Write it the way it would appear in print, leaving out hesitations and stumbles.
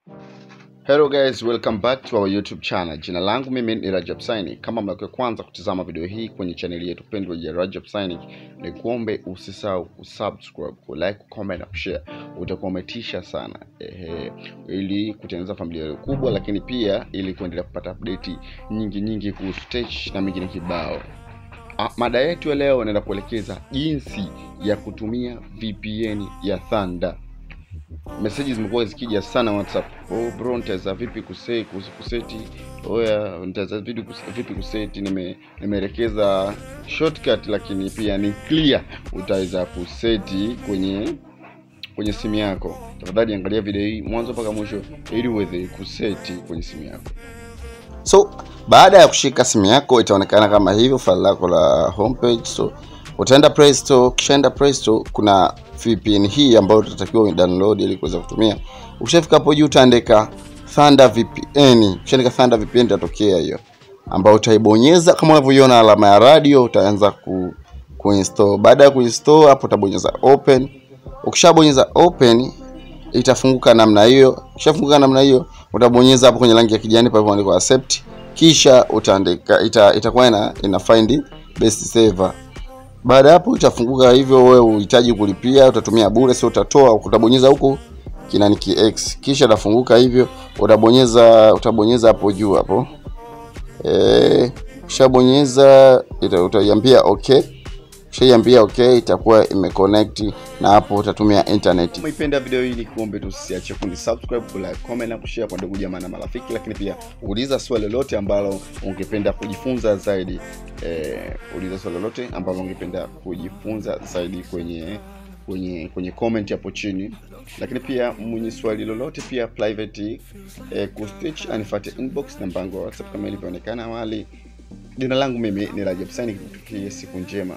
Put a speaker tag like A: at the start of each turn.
A: Hello guys, welcome back to our YouTube channel. Jina langu mimi ni Rajab Synic. Kama mlikuwa kwanza kutazama video hii kwenye channel yetu pendwa ya Rajab Synic, nikuombe usisahau kusubscribe, kulike, comment na kushare. Utakuwa umetisha sana. Ili kutengeneza familia kubwa, lakini pia ili kuendelea kupata update nyingi kuhusu tech na mengine kibao. Mada yetu ya leo naenda kuelekeza jinsi ya kutumia VPN ya Thunder. Messages zimekuwa zikija sana WhatsApp. Oh bro, nitaweza vipi kuseti? Oya, nitaweza vipi kuseti? Nimeelekeza shortcut, lakini pia ni clear utaweza kuseti kwenye simu yako. Tafadhali angalia video hii mwanzo mpaka mwisho ili uweze kuseti kwenye simu yako. So, baada ya kushika simu yako itaonekana kama hivyo file lako la homepage. So, utaenda Play Store, kishaenda Play Store kuna VPN hii ambayo utatakiwa download ili kuweza kutumia. Ukishafika hapo juu utaandika Thunder VPN. Ukishaandika Thunder VPN itatokea hiyo, ambayo utaibonyeza kama unavyoiona alama ya radio, utaanza kuinstall. Baada ya kuinstall hapo utabonyeza open. Ukishabonyeza open itafunguka namna hiyo. Ukishafunguka namna hiyo utabonyeza hapo kwenye rangi ya kijani pale imeandikwa accept. Kisha utaandika itakuwa ina find best server. Baada hapo itafunguka hivyo. Wewe unahitaji kulipia, utatumia bure, sio utatoa. Utabonyeza huko kinani X, kisha itafunguka hivyo. Utabonyeza hapo juu hapo. Ukishabonyeza utaiambia okay. Ukishaiambia okay itakuwa imeconnect na hapo utatumia internet. Umeipenda video hii, nikuombe tu usiache subscribe, like, comment na kushare kwa ndugu jamaa na marafiki, lakini pia uliza swali lolote ambalo ungependa kujifunza zaidi. Uliza swali lolote ambalo ungependa kujifunza zaidi kwenye comment hapo chini. Lakini pia mwenye swali lolote pia private kustitch anifuate inbox na mpango wa WhatsApp kama ilivyoonekana awali. Jina langu mimi ni Rajab Synic. Siku njema.